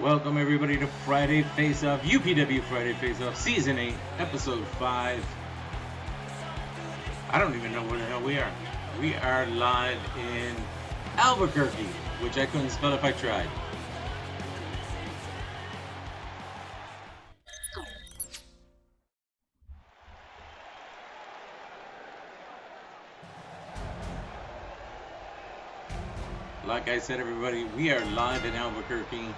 Welcome everybody to Friday Face Off, UPW Friday Face Off, Season 8, Episode 5. I don't even know where the hell we are. We are live in Albuquerque, which I couldn't spell if I tried. Like I said, everybody, we are live in Albuquerque,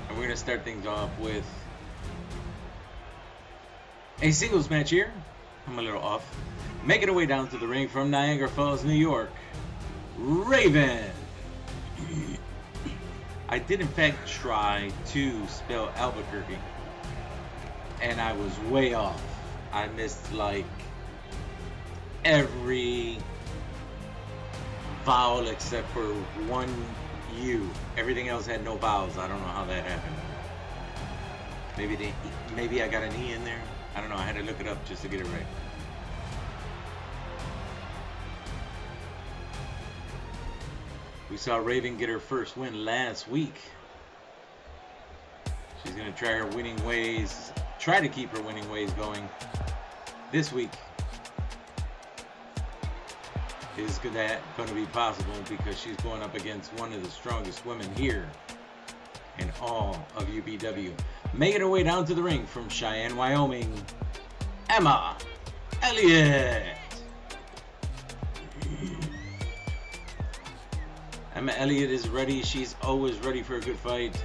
and we're going to start things off with a singles match here. I'm a little off. Making her way down to the ring from Niagara Falls, New York, Raven. I did in fact try to spell Albuquerque, and I was way off. I missed like every vowel except for one U. Everything else had no vowels. I don't know how that happened. Maybe I got an E in there. I don't know. I had to look it up just to get it right. We saw Raven get her first win last week. She's going to try her winning ways, try to keep her winning ways going this week. Is going to be possible because she's going up against one of the strongest women here in all of UPW. Making her way down to the ring from Cheyenne, Wyoming, Emma Elliott. Emma Elliott is ready. She's always ready for a good fight.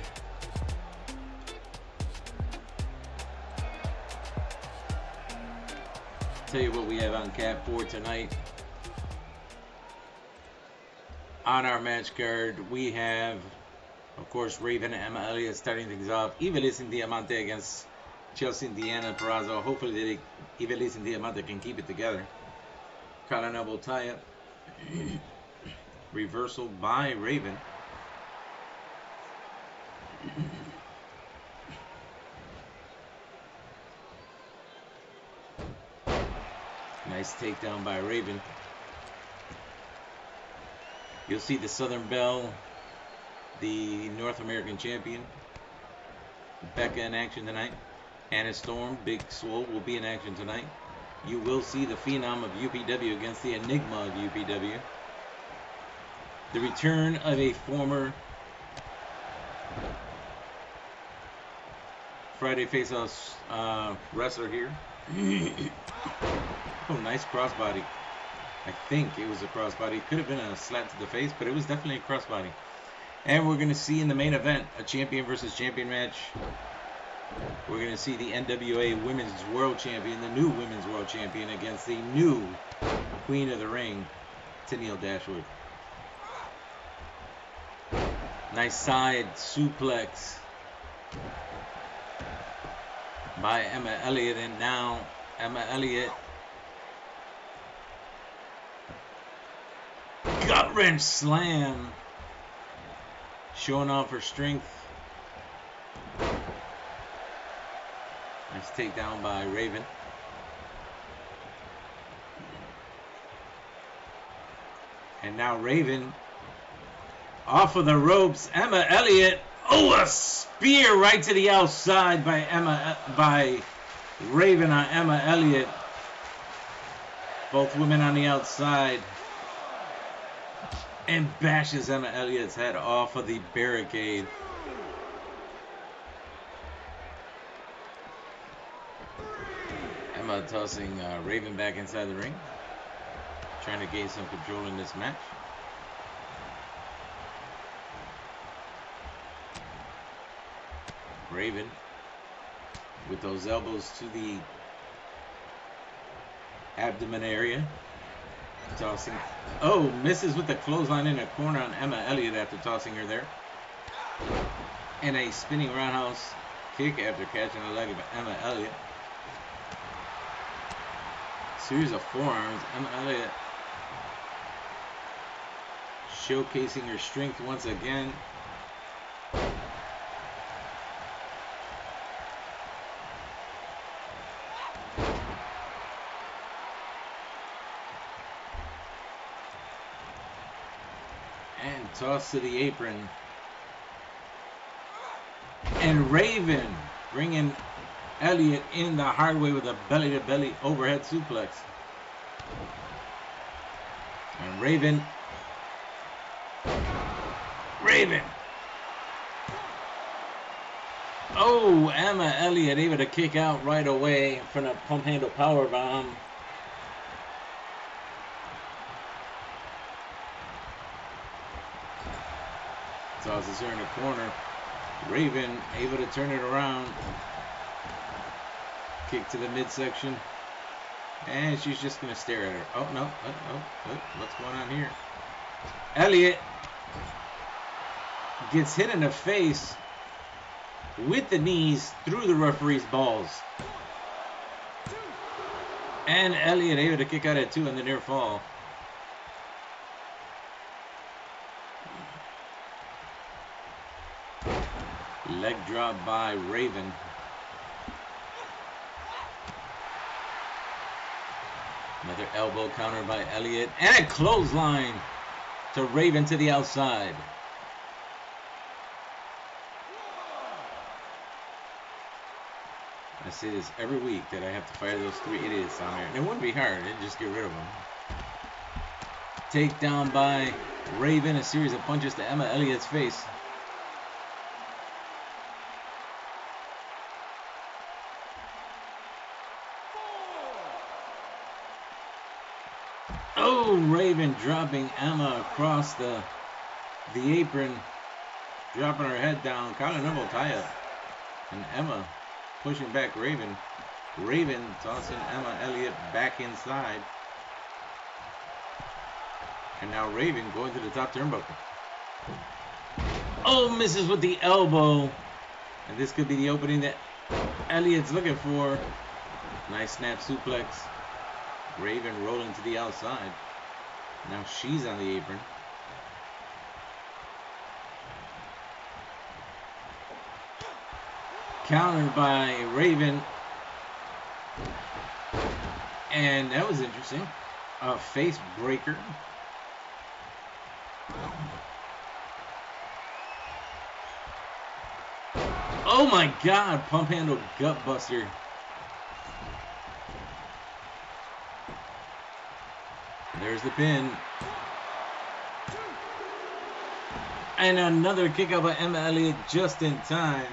Tell you what we have on cap for tonight. On our match card, we have, of course, Raven and Emma Elliott starting things off. Ivelisse and Diamante against Chelsea and Deanna Peraza. Hopefully, Ivelisse and Diamante can keep it together. Collar and elbow tie-up. Reversal by Raven. Nice takedown by Raven. You'll see the Southern Belle, the North American champion, Becca in action tonight. Anna Storm, Big Swole, will be in action tonight. You will see the Phenom of UPW against the Enigma of UPW. The return of a former Friday Face-Off wrestler here. Oh, nice crossbody. I think it was a crossbody. Could have been a slap to the face, but it was definitely a crossbody. And we're going to see in the main event a champion versus champion match. We're going to see the NWA Women's World Champion, the new Women's World Champion, against the new Queen of the Ring, Tenille Dashwood. Nice side suplex by Emma Elliott, and now Emma Elliott gut wrench slam, showing off her strength. Nice takedown by Raven. And now Raven off of the ropes. Emma Elliott. Oh, a spear right to the outside by Raven on Emma Elliott. Both women on the outside. And bashes Emma Elliott's head off of the barricade. Emma tossing Raven back inside the ring. Trying to gain some control in this match. Raven with those elbows to the abdomen area. Tossing. Oh, misses with the clothesline in the corner on Emma Elliott after tossing her there. And a spinning roundhouse kick after catching the leg of Emma Elliott. Series of forearms. Emma Elliott showcasing her strength once again. And toss to the apron. And Raven bringing Elliott in the hard way with a belly-to-belly overhead suplex. And Raven. Oh, Emma Elliott able to kick out right away from a pump handle power bomb. Tosses her in the corner. Raven able to turn it around. Kick to the midsection. And she's just going to stare at her. Oh, no. What's going on here? Elliott gets hit in the face with the knees through the referee's balls. And Elliott able to kick out at 2 in the near fall. Leg drop by Raven. Another elbow counter by Elliott. And a clothesline to Raven to the outside. I say this every week that I have to fire those 3 idiots on there. And it wouldn't be hard. I'd just get rid of them. Takedown by Raven. A series of punches to Emma Elliott's face. Oh, Raven dropping Emma across the apron. Dropping her head down. Continental tie-up. And Emma pushing back Raven. Raven tossing Emma Elliott back inside. And now Raven going to the top turnbuckle. Oh, misses with the elbow. And this could be the opening that Elliott's looking for. Nice snap suplex. Raven rolling to the outside. Now she's on the apron. Countered by Raven. And that was interesting. A face breaker. Oh my God, pump handle gut buster. There's the pin. And another kick out by Emma Elliott just in time.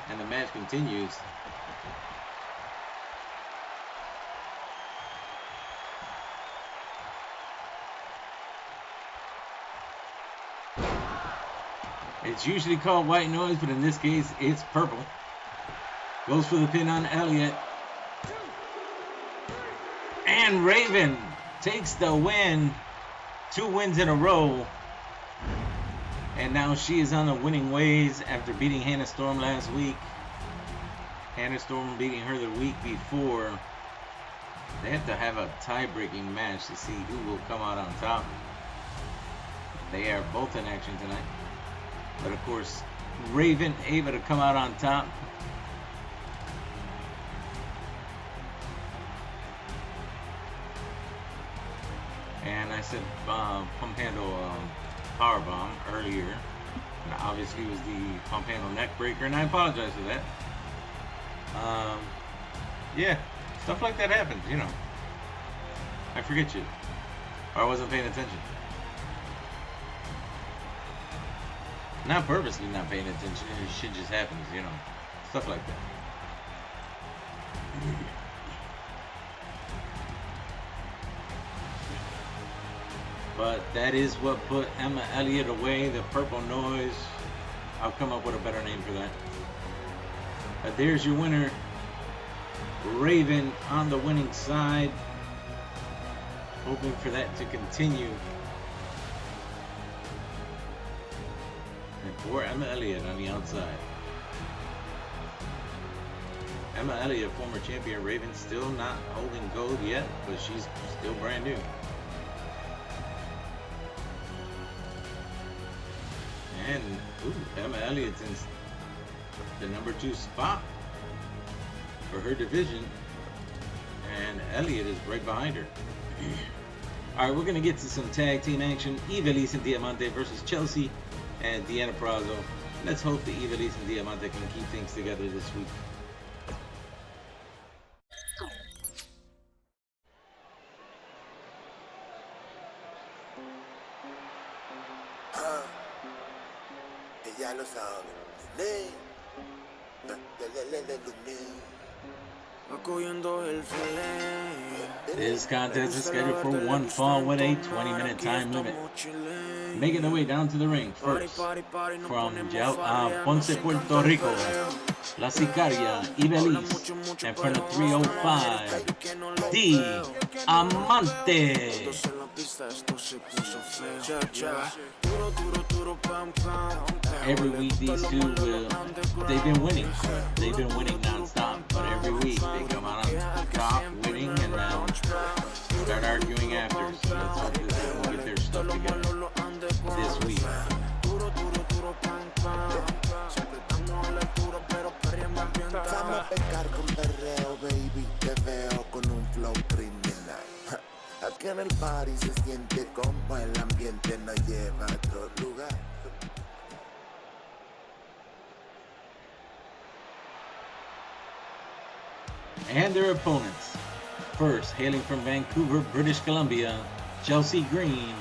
And the match continues. It's usually called white noise, but in this case, it's purple. Goes for the pin on Elliott. And Raven takes the win. 2 wins in a row. And now she is on the winning ways after beating Hannah Storm last week. Hannah Storm beating her the week before. They have to have a tie-breaking match to see who will come out on top. They are both in action tonight. But of course, Raven able to come out on top. And I said pump handle power bomb earlier. And obviously it was the pump handle neck breaker, and I apologize for that. Yeah, stuff like that happens, you know. I forget you. Or I wasn't paying attention. Not purposely not paying attention. Shit just happens, you know. Stuff like that. But that is what put Emma Elliott away. The purple noise. I'll come up with a better name for that. But there's your winner. Raven on the winning side. Hoping for that to continue. And for Emma Elliott on the outside. Emma Elliott, former champion. Raven still not holding gold yet, but she's still brand new. And Emma Elliott's in the number 2 spot for her division. And Elliott is right behind her. Alright, we're going to get to some tag team action. Ivelisse and Diamante versus Chelsea and Deanna Prazo. Let's hope the Ivelisse and Diamante can keep things together this week. Ya lo saben. This contest is scheduled for one fall with a 20-minute time limit. Making their way down to the ring first, from Ponce, Puerto Rico, La Sicaria, Ivelisse, and from the 305, Diamante. Every week these two they've been winning. They've been winning non-stop, but every week they come out on top winning and then start arguing after. So let's hope this will get their stuff together this week. Vamos a pecar con perreo, baby. Te veo con un flow criminal. Aquí en el party se siente como el ambiente nos lleva a otro lugar. And their opponents. First, hailing from Vancouver, British Columbia, Chelsea Green,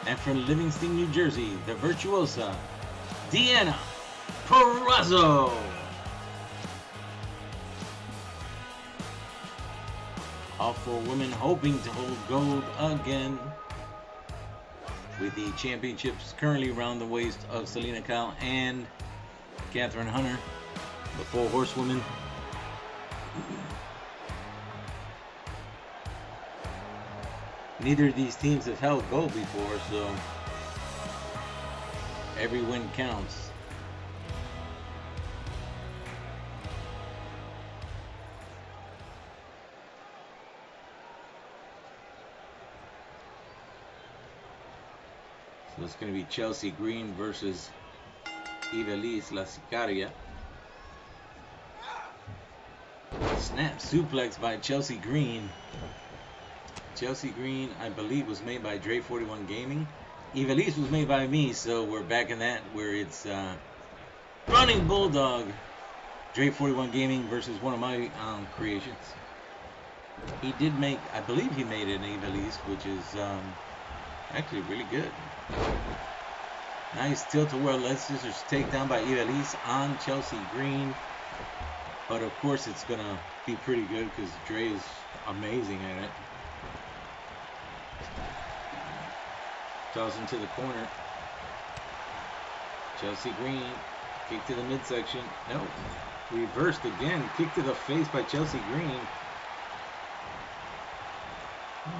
and from Livingston, New Jersey, the virtuosa, Deanna Purrazzo. All four women hoping to hold gold again, with the championships currently around the waist of Selena Kyle and Catherine Hunter, the four horsewomen. Neither of these teams have held gold before, so every win counts. So it's going to be Chelsea Green versus Ivelisse La Sicaria. Snap suplex by Chelsea Green. Chelsea Green, I believe, was made by Dre 41 Gaming. Ivelisse was made by me, so we're back in that where it's Running Bulldog, Dre 41 Gaming versus one of my creations. He did make, I believe he made an Ivelisse, which is actually really good. Nice tilt-a-whirl leg scissors takedown by Ivelisse on Chelsea Green. But of course it's going to be pretty good because Dre is amazing at it. Toss into the corner. Chelsea Green, kick to the midsection. No, reversed again. Kick to the face by Chelsea Green.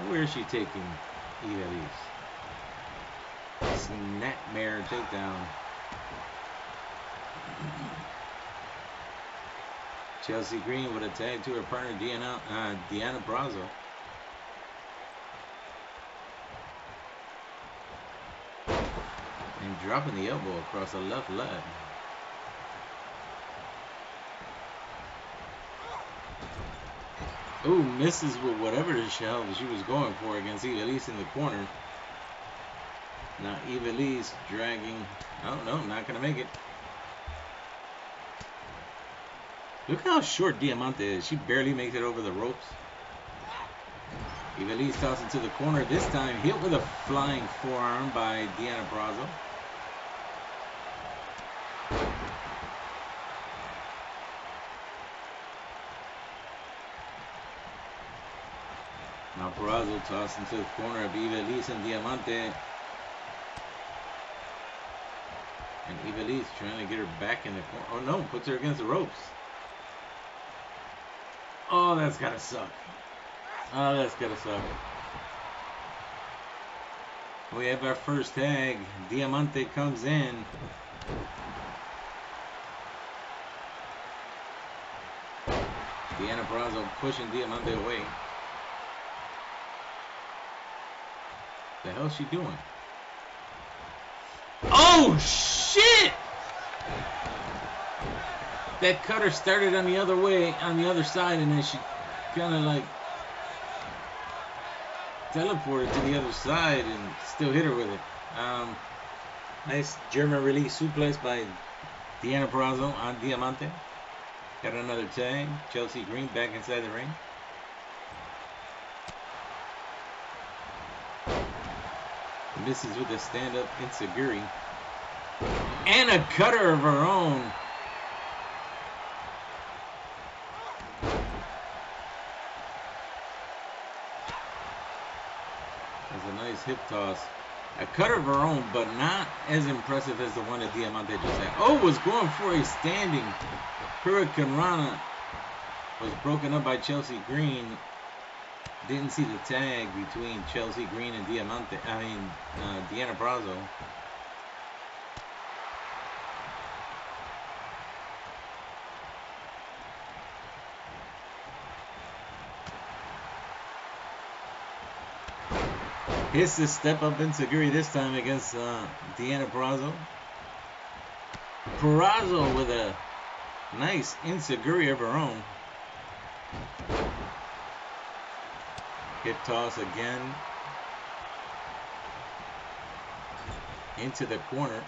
Where is she taking Ivelisse? Snapmare takedown. Chelsea Green with a tag to her partner Deanna Purrazzo. And dropping the elbow across the left leg. Ooh, misses with whatever the hell she was going for against Ivelisse in the corner. Now Ivelisse dragging. Oh no, not gonna make it. Look how short Diamante is. She barely makes it over the ropes. Ivelisse tosses into the corner. This time hit with a flying forearm by Deanna Purrazzo. Now Purrazzo tosses into the corner of Ivelisse and Diamante. And Ivelisse trying to get her back in the corner. Oh no, puts her against the ropes. Oh, that's gotta suck. Oh, that's gotta suck. We have our first tag. Diamante comes in. Deanna Purrazzo pushing Diamante away. The hell's she doing? Oh shit! That cutter started on the other way, on the other side, and then she kind of like teleported to the other side and still hit her with it. Nice German release suplex by Deanna Purrazzo on Diamante. Got another tag. Chelsea Green back inside the ring. Misses with a stand-up Insaguri. And a cutter of her own. That's a nice hip toss. A cutter of her own, but not as impressive as the one that Diamante just had. Oh, was going for a standing Hurricane Rana. Was broken up by Chelsea Green. Didn't see the tag between Chelsea Green and Deanna Purrazzo. Hits the step up Insaguri this time against Deanna Purrazzo. Purrazzo with a nice Insaguri of her own. Hip toss again. Into the corner.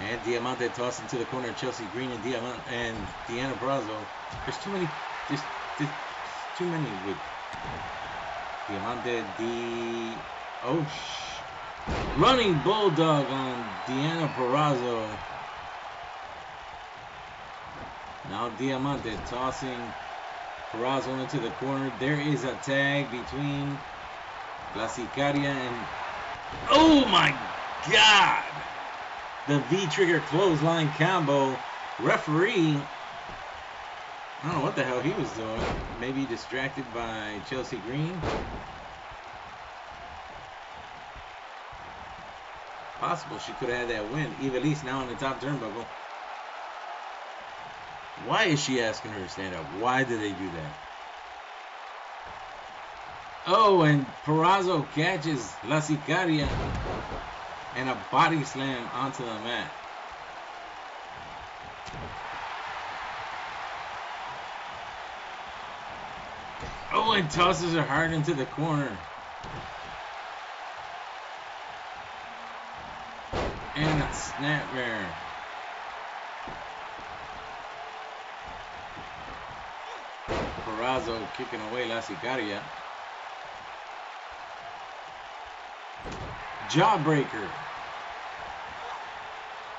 And Diamante tossed into the corner. Chelsea Green and Deanna Purrazzo. There's too many. There's too many with Diamante. Running Bulldog on Deanna Purrazzo. Now Diamante tossing Purrazzo into the corner. There is a tag between La Sicaria and... Oh my God! The V-trigger clothesline combo. Referee, I don't know what the hell he was doing. Maybe distracted by Chelsea Green. Possible she could have had that win. Ivelisse now on the top turnbuckle. Why is she asking her to stand up? Why did they do that? Oh, and Purrazzo catches La Sicaria and a body slam onto the mat. Oh, and tosses her hard into the corner. And a snapmare. Purrazzo kicking away La Sicaria. Jawbreaker.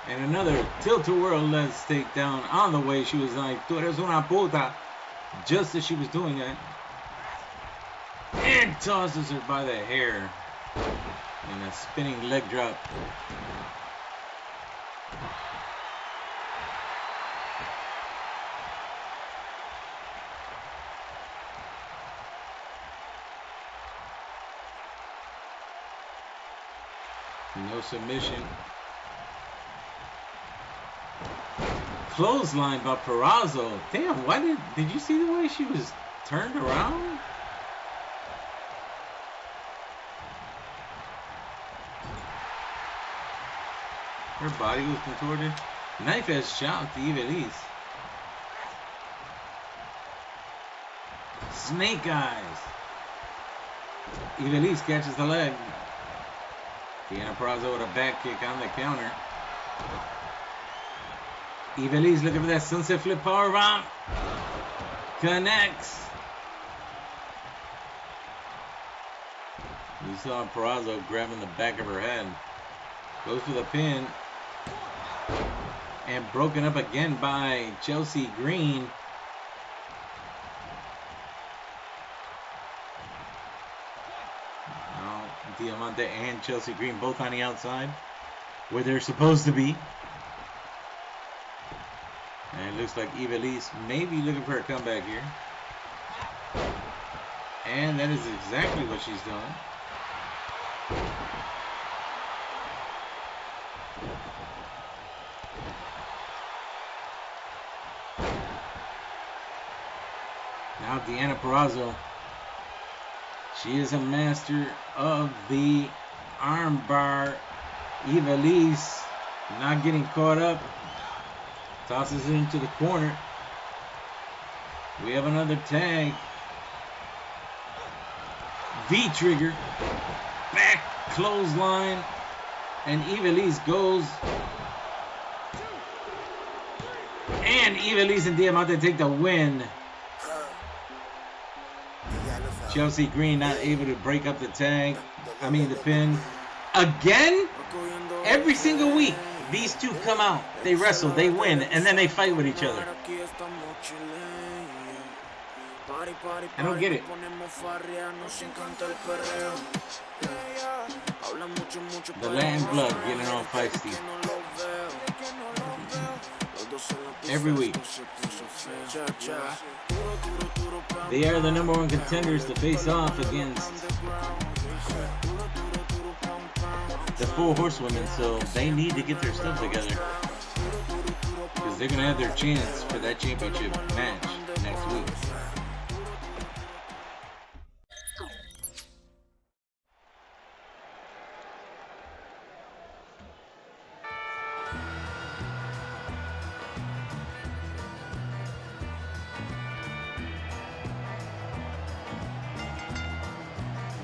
And another tilt-a-whirl let's take down on the way. She was like, tú eres una puta. Just as she was doing that. And tosses her by the hair. And a spinning leg drop. No submission. Clothesline by Purrazzo. Damn, why did you see the way she was turned around? Her body was contorted. Knife edge shot to Ivelisse. Snake eyes. Ivelisse catches the leg. Deanna Purrazzo with a back kick on the counter. Ivelisse looking for that sunset flip powerbomb. Connects. You saw Purrazzo grabbing the back of her head. Goes for the pin. And broken up again by Chelsea Green. Now Diamante and Chelsea Green both on the outside, where they're supposed to be. And it looks like Ivelisse may be looking for a comeback here. And that is exactly what she's doing. Now Deanna Purrazzo, she is a master of the armbar. Ivelisse not getting caught up. Tosses it into the corner. We have another tag. V-trigger. Back clothesline. And Ivelisse goes. And Ivelisse and Diamante take the win. Chelsea Green not able to break up the tag. The pin. Again? Every single week, these two come out. They wrestle, they win, and then they fight with each other. I don't get it. The land blood getting all feisty. Every week. They are the #1 contenders to face off against the 4 horsewomen, so they need to get their stuff together. Because they're going to have their chance for that championship match next week.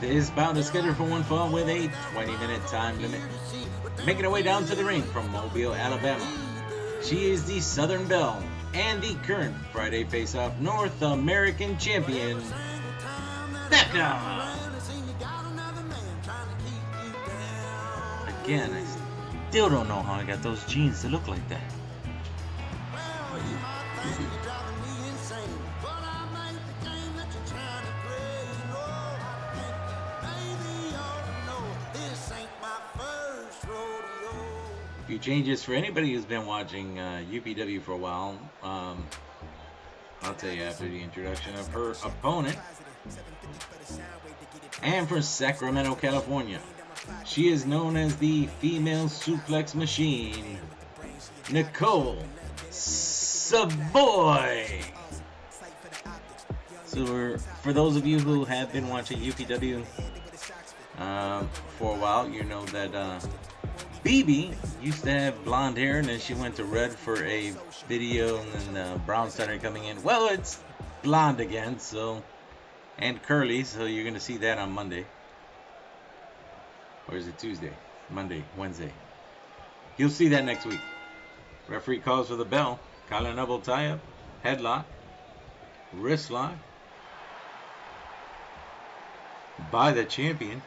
This bout is scheduled for one fall with a 20-minute time limit. Making her way down to the ring from Mobile, Alabama. She is the Southern Belle and the current Friday Face-Off North American Champion, Becca. Again, I still don't know how I got those jeans to look like that. Few changes for anybody who's been watching UPW for a while. I'll tell you after the introduction of her opponent. And for Sacramento, California, she is known as the Female Suplex Machine, Nicole Savoy. So for those of you who have been watching UPW for a while, you know that BB used to have blonde hair, and then she went to red for a video, and then brown started coming in. Well, it's blonde again, so, and curly, so you're going to see that on Monday. Or is it Tuesday? Monday, Wednesday. You'll see that next week. Referee calls for the bell. Collar elbow tie-up, headlock, wrist lock by the champion,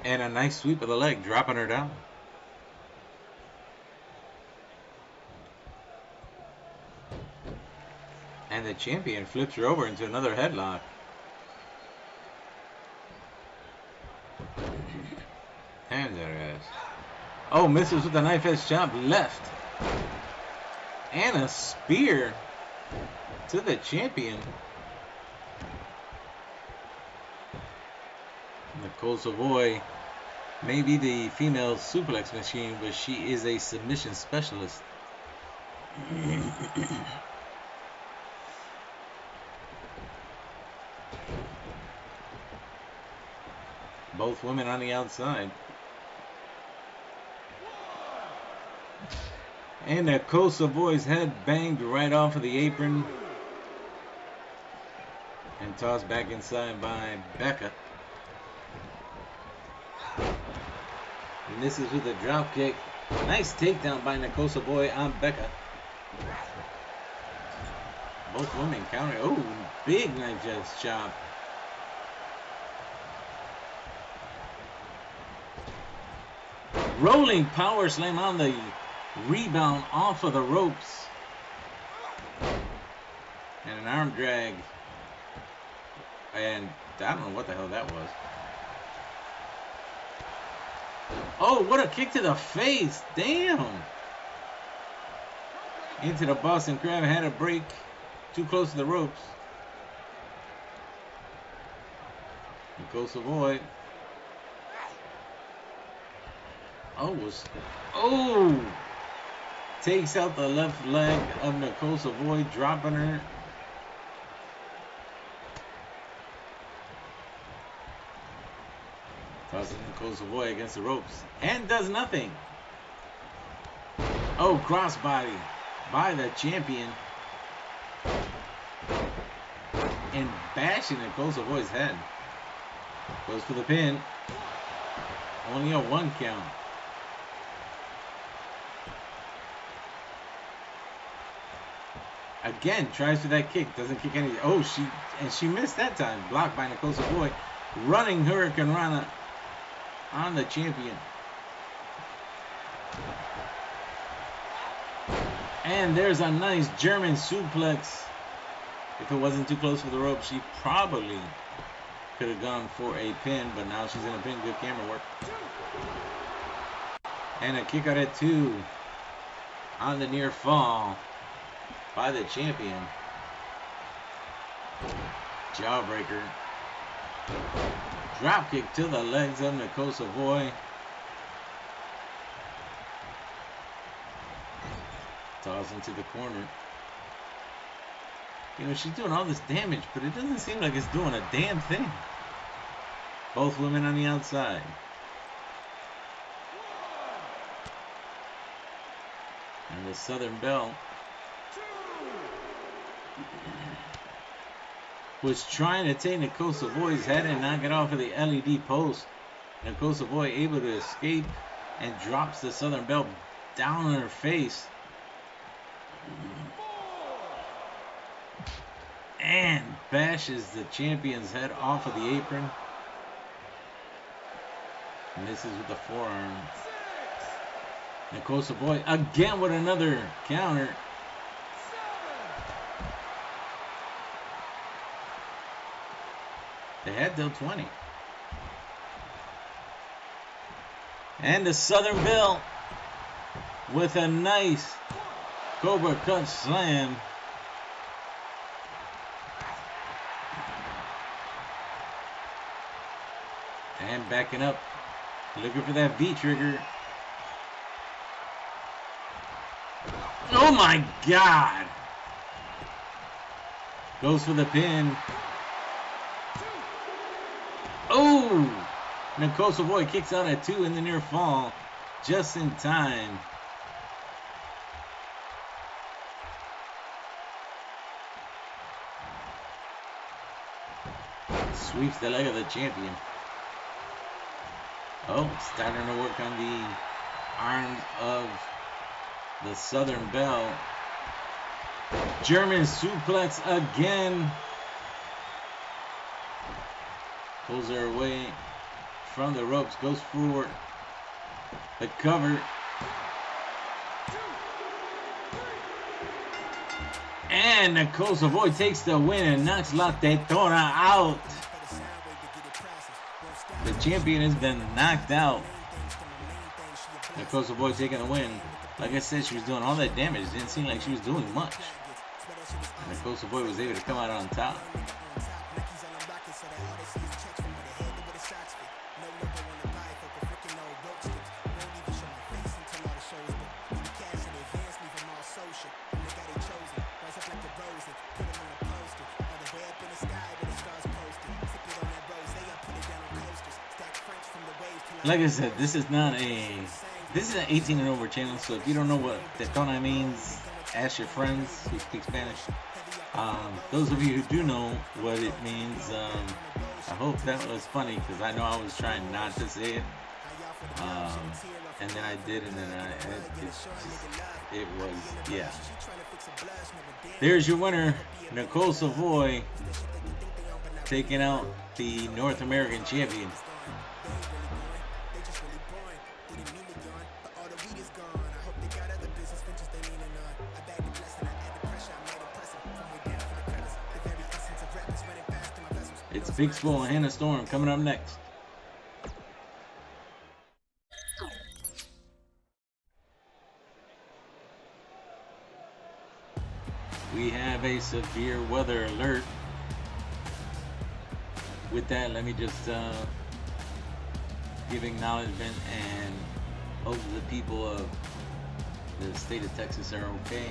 and a nice sweep of the leg, dropping her down. And the champion flips her over into another headlock. And there it is. Oh, misses with the knife edge chop left. And a spear to the champion. Nicole Savoy may be the female suplex machine, but she is a submission specialist. Both women on the outside. And Nicole Savoy's head banged right off of the apron and tossed back inside by Becca. And this is with a drop kick. Nice takedown by Nicole Savoy on Becca. Both women counter. Oh, big knife edge chop. Rolling power slam on the rebound off of the ropes. And an arm drag. And I don't know what the hell that was. Oh, what a kick to the face. Damn. Into the Boston Crab. Had a break. Too close to the ropes. Nicole Savoy. Oh! Takes out the left leg of Nicole Savoy, dropping her. Tosses Nicole Savoy against the ropes and does nothing. Oh, crossbody by the champion. And bashing Nicole Savoy's head. Goes for the pin. Only a 1 count. Again, tries for that kick. Doesn't kick any. Oh, she missed that time. Blocked by Nicole Savoy. Running Hurricane Rana on the champion. And there's a nice German suplex. If it wasn't too close for the rope, she probably could have gone for a pin, but now she's in a pin. Good camera work. And a kick out at 2 on the near fall by the champion. Jawbreaker. Drop kick to the legs of Nicole Savoy. Toss into the corner. You know, she's doing all this damage, but it doesn't seem like it's doing a damn thing. Both women on the outside. And the Southern Belle was trying to take Nicole Savoy's head and knock it off of the LED post. Nicole Savoy able to escape and drops the Southern Belle down on her face. And bashes the champion's head off of the apron. Misses with the forearm. Nicole Savoy again with another counter. They had till 20. And the Southern Belle with a nice Cobra Clutch slam. And backing up, looking for that V trigger. Oh my God! Goes for the pin. Oh! Nicole Savoy kicks out at 2 in the near fall, just in time. Sweeps the leg of the champion. Oh, starting to work on the arms of the Southern Belle. German suplex again. Pulls her away from the ropes. Goes forward. The cover. And Nicole Savoy takes the win and knocks La Tetona out. The champion has been knocked out. Nicole Savoy taking the win. Like I said, she was doing all that damage. It didn't seem like she was doing much. Nicole Savoy was able to come out on top. Like I said, this is an 18 and over channel, so if you don't know what Tetona means, ask your friends who speak Spanish. Those of you who do know what it means, I hope that was funny, because I know I was trying not to say it, and then I did, and then it was, yeah. There's your winner, Nicole Savoy, taking out the North American champion. It's Big Swole and Hannah Storm coming up next. We have a severe weather alert. With that, let me just give acknowledgement and hope the people of the state of Texas are okay.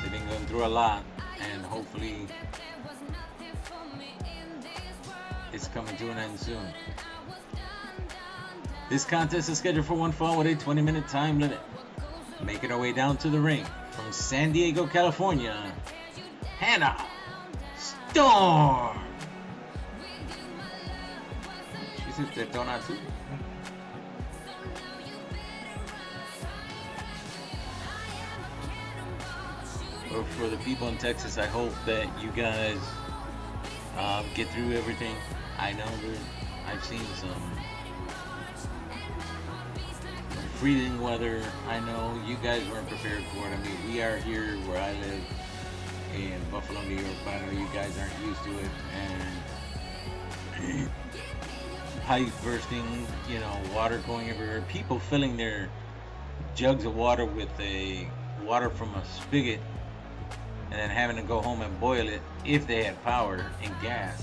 They've been going through a lot, and hopefully it's coming to an end soon. This contest is scheduled for one fall with a 20-minute time limit. Making her way down to the ring from San Diego, California, Hannah Storm. She said Tetona too. for the people in Texas, I hope that you guys get through everything. I know that I've seen some freezing weather. I know you guys weren't prepared for it. I mean, we are here where I live in Buffalo, New York, but I know you guys aren't used to it. And pipes bursting, you know, water going everywhere. People filling their jugs of water with a water from a spigot and then having to go home and boil it if they had power and gas,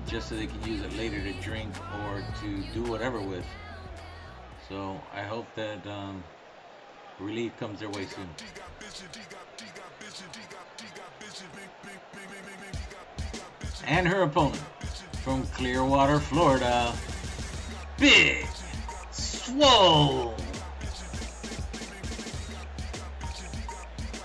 just so they can use it later to drink or to do whatever with. So I hope that relief comes their way soon. And her opponent from Clearwater, Florida, Big Swole.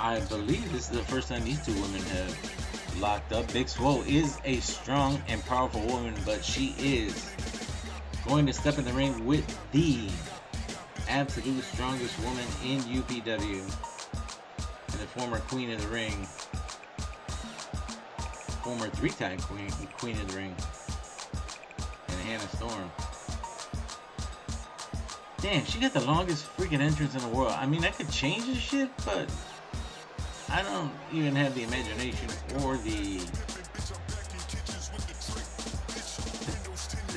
I believe this is the first time these two women have locked up. Big Swole is a strong and powerful woman, but she is going to step in the ring with the absolute strongest woman in UPW and the former queen of the ring, former three-time queen of the ring, and Hannah Storm. Damn, she got the longest freaking entrance in the world. I mean, I could change this shit, but I don't even have the imagination or the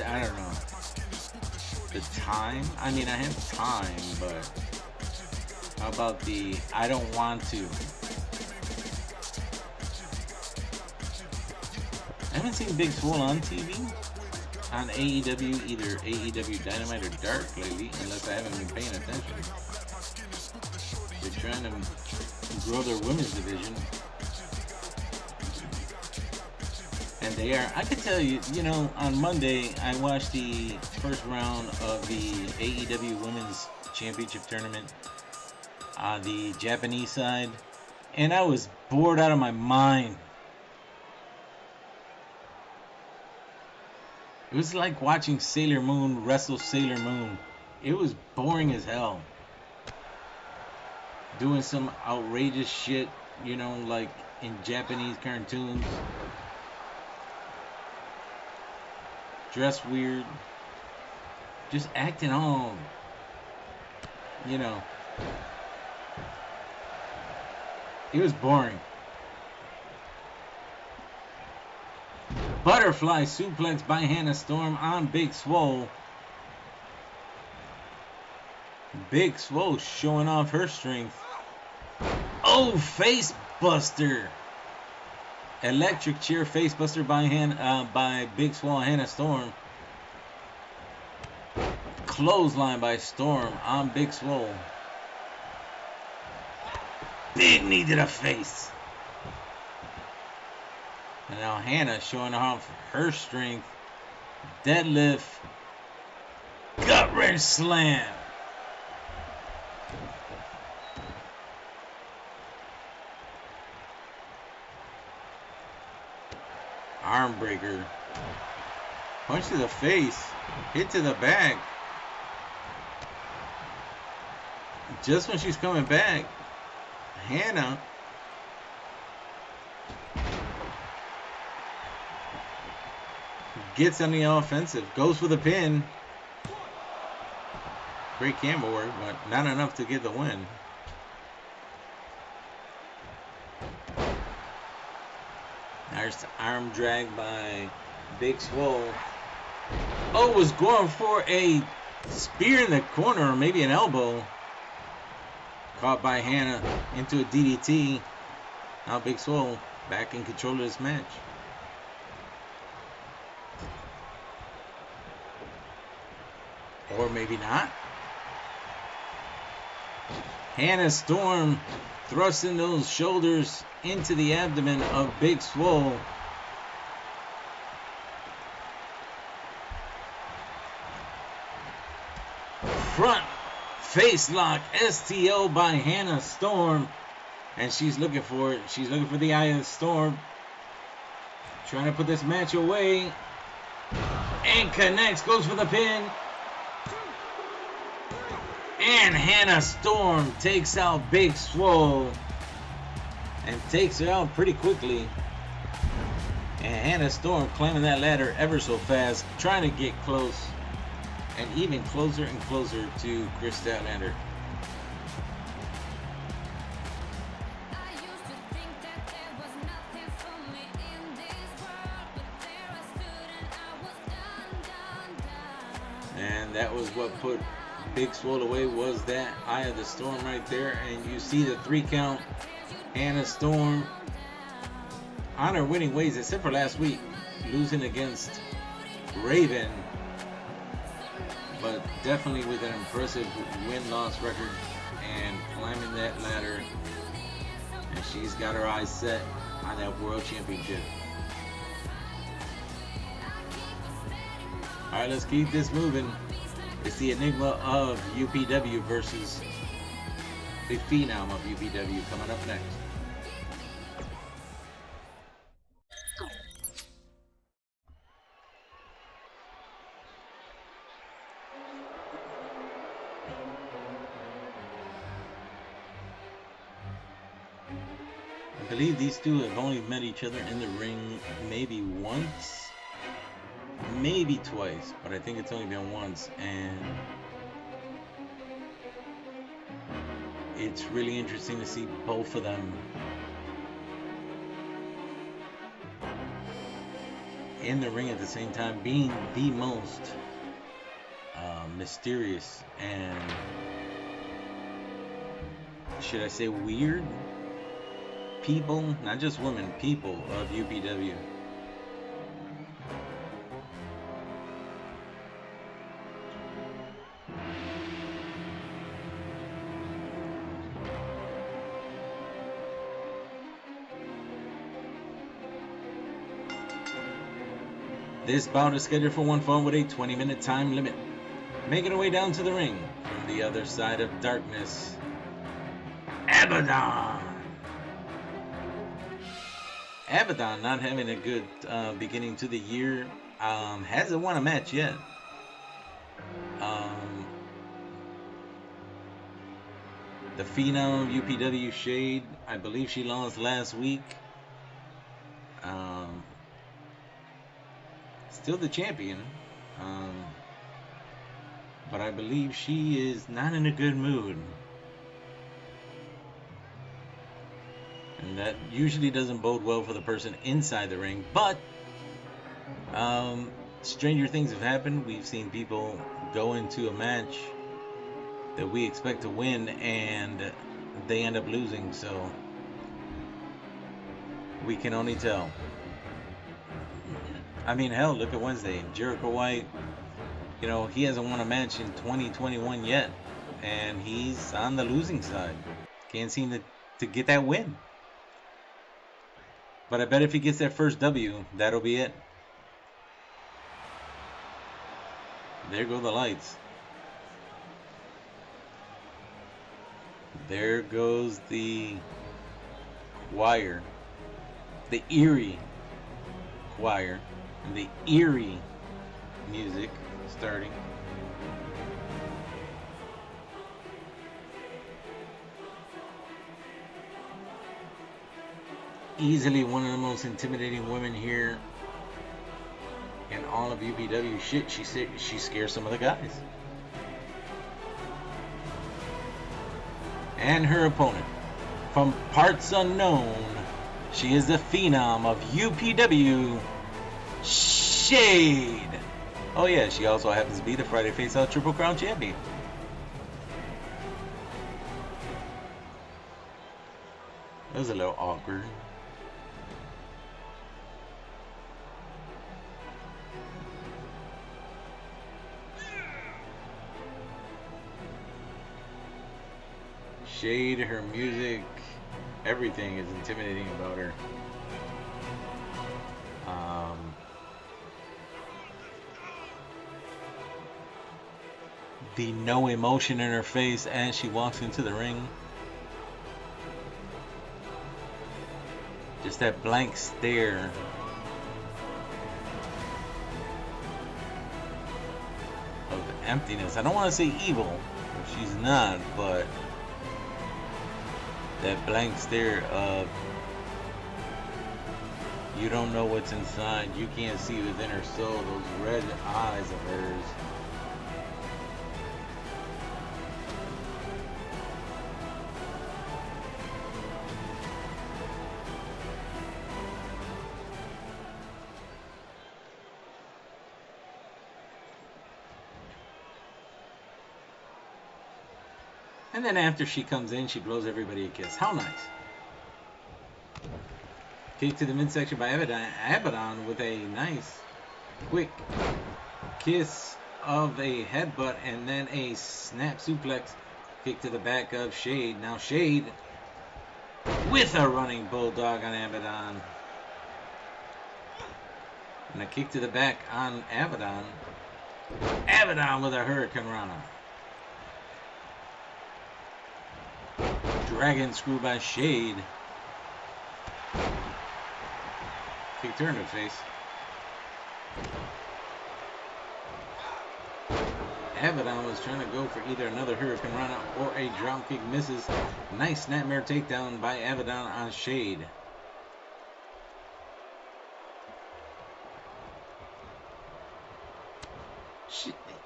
I don't know, the time. I mean, I have time, but how about the I don't want to? I haven't seen Big Swole on TV, on AEW, either AEW Dynamite or Dark lately, unless I haven't been paying attention. They're trying to grow their women's division. And they are, I could tell you, you know, on Monday, I watched the first round of the AEW Women's Championship Tournament on the Japanese side, and I was bored out of my mind. It was like watching Sailor Moon wrestle Sailor Moon. It was boring as hell. Doing some outrageous shit, you know, like in Japanese cartoons. Dressed weird. Just acting all, you know. It was boring. Butterfly suplex by Hannah Storm on Big Swole. Big Swole showing off her strength. Oh, face buster. Electric chair face buster by Big Swole and Hannah Storm. Clothesline by Storm on Big Swole. Big knee to the face. And now Hannah showing off her strength. Deadlift. Gut wrench slam. Arm breaker. Punch to the face. Hit to the back. Just when she's coming back, Hannah gets on the offensive. Goes for the pin. Great camera work, but not enough to get the win. There's the arm drag by Big Swole. Oh, was going for a spear in the corner, or maybe an elbow. Caught by Hannah into a DDT. Now Big Swole back in control of this match. Or maybe not. Hannah Storm thrusting those shoulders into the abdomen of Big Swole. Front face lock STO by Hannah Storm. And she's looking for it. She's looking for the eye of the storm. Trying to put this match away. And connects. Goes for the pin. And Hannah Storm takes out Big Swole and takes her out pretty quickly. And Hannah Storm climbing that ladder ever so fast, trying to get close, and even closer and closer to Chris Statlander. And that was what put Big Swole away, was that Eye of the Storm right there. And you see the 3 count. Hannah Storm on her winning ways, except for last week, losing against Raven. But definitely with an impressive win-loss record and climbing that ladder. And she's got her eyes set on that World Championship. Alright, let's keep this moving. It's the Enigma of UPW versus the Phenom of UPW coming up next. I believe these two have only met each other in the ring maybe once. Maybe twice, but I think it's only been once, and it's really interesting to see both of them in the ring at the same time, being the most mysterious and, should I say, weird people, not just women, people of UPW. This bout is scheduled for one fall with a 20-minute time limit. Making her way down to the ring from the other side of darkness, Abaddon. Abaddon not having a good beginning to the year. Hasn't won a match yet. The Phenom UPW Shade, I believe she lost last week. Still the champion, but I believe she is not in a good mood, and that usually doesn't bode well for the person inside the ring. But stranger things have happened. We've seen people go into a match that we expect to win and they end up losing, so we can only tell. I mean, hell, look at Wednesday. Jericho White, you know, he hasn't won a match in 2021 yet, and he's on the losing side. Can't seem to get that win. But I bet if he gets that first W, that'll be it. There go the lights. There goes the choir. The eerie choir. And the eerie music starting. Easily one of the most intimidating women here in all of UPW. Shit, she scares some of the guys. And her opponent, from parts unknown, she is the Phenom of UPW, Shade. Oh yeah, she also happens to be the Friday Face Out Triple Crown champion. That was a little awkward. Shade, her music, everything is intimidating about her. The no emotion in her face as she walks into the ring. Just that blank stare. Of emptiness. I don't want to say evil, she's not, but That blank stare of you don't know what's inside. You can't see within her soul. Those red eyes of hers. And then after she comes in, she blows everybody a kiss. How nice. Kick to the midsection by Abaddon with a nice, quick kiss of a headbutt and then a snap suplex. Kick to the back of Shade. Now Shade with a running bulldog on Abaddon. And a kick to the back on Abaddon. Abaddon with a Hurricane Rana. Dragon screw by Shade. Kicked her in the face. Abaddon was trying to go for either another Hurricane Rana or a drop kick, misses. Nice snapmare takedown by Abaddon on Shade.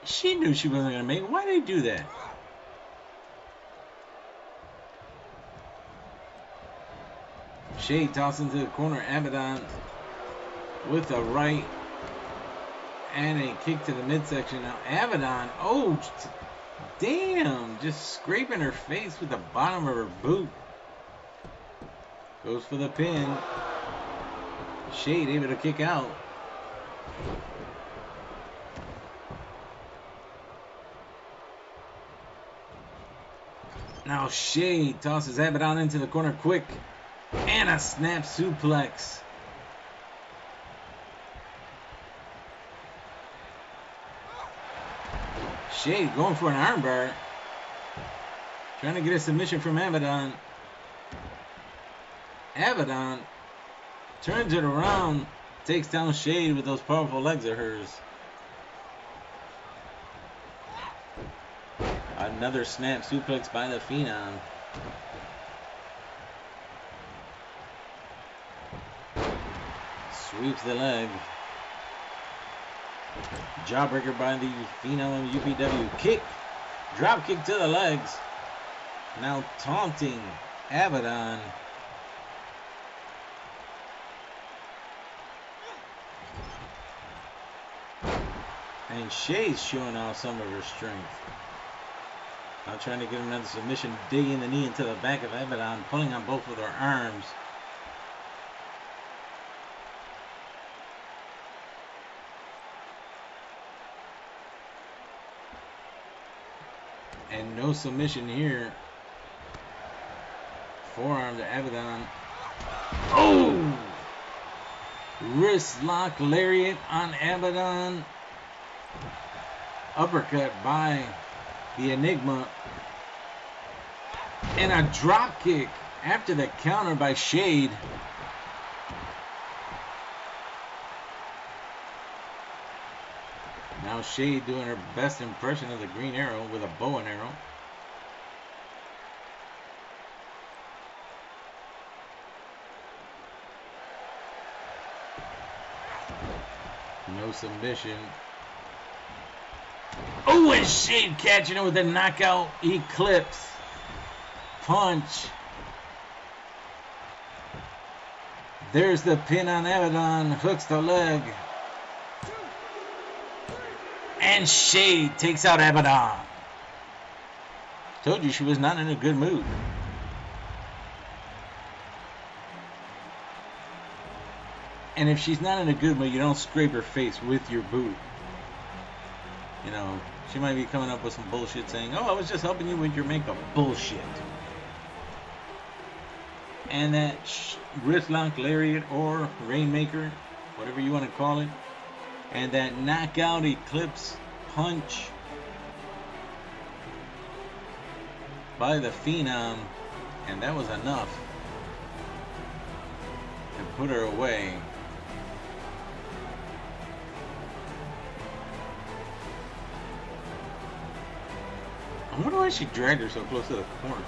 She knew she wasn't going to make it. Why did they do that? Shade tossed into the corner. Abaddon with a right and a kick to the midsection. Now Abaddon, oh damn, just scraping her face with the bottom of her boot. Goes for the pin. Shade able to kick out. Now Shade tosses Abaddon into the corner quick. And a snap suplex. Shade going for an armbar. Trying to get a submission from Abaddon. Abaddon turns it around. Takes down Shade with those powerful legs of hers. Another snap suplex by the Phenom. Sweeps the leg. Jawbreaker by the Phenom UPW. Kick. Drop kick to the legs. Now taunting Abaddon. And Shade's showing off some of her strength. Now trying to get another submission. Digging the knee into the back of Abaddon. Pulling on both of her arms. And no submission here. Forearm to Abaddon. Oh! Wrist lock lariat on Abaddon. Uppercut by the Enigma. And a drop kick after the counter by Shade. Now Shade doing her best impression of the Green Arrow with a bow and arrow. No submission. Oh, and Shade catching it with a knockout eclipse punch. There's the pin on Abaddon. Hooks the leg. And Shade takes out Abaddon. Told you she was not in a good mood. And if she's not in a good mood, you don't scrape her face with your boot. You know, she might be coming up with some bullshit saying, oh, I was just helping you with your makeup. Bullshit. And that wrist lock lariat or rainmaker, whatever you want to call it. And that knockout eclipse punch by the Phenom. And that was enough to put her away. I wonder why she dragged her so close to the corner.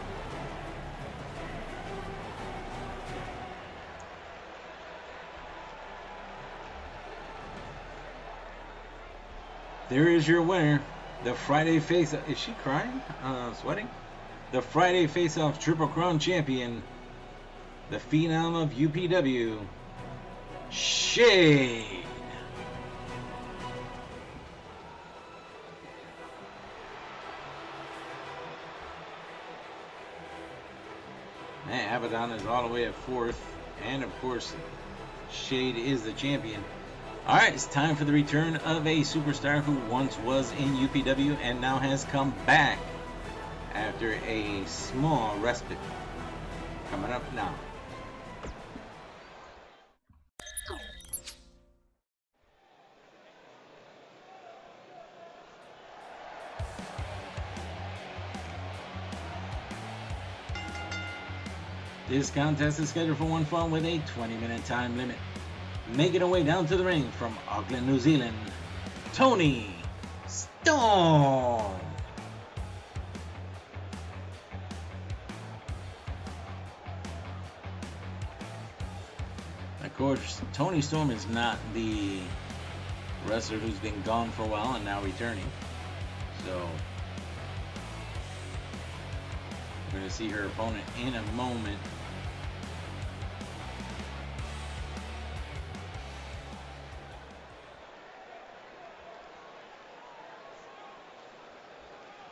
There is your winner. The Friday face-off. Is she crying? Sweating? The Friday face-off Triple Crown champion. The Phenom of UPW. Shade. Man, Abaddon is all the way at 4th. And of course, Shade is the champion. Alright, it's time for the return of a superstar who once was in UPW and now has come back after a small respite. Coming up now. This contest is scheduled for one fall with a 20-minute time limit. Making her way down to the ring from Auckland, New Zealand, Toni Storm. Of course, Toni Storm is not the wrestler who's been gone for a while and now returning. So, we're going to see her opponent in a moment.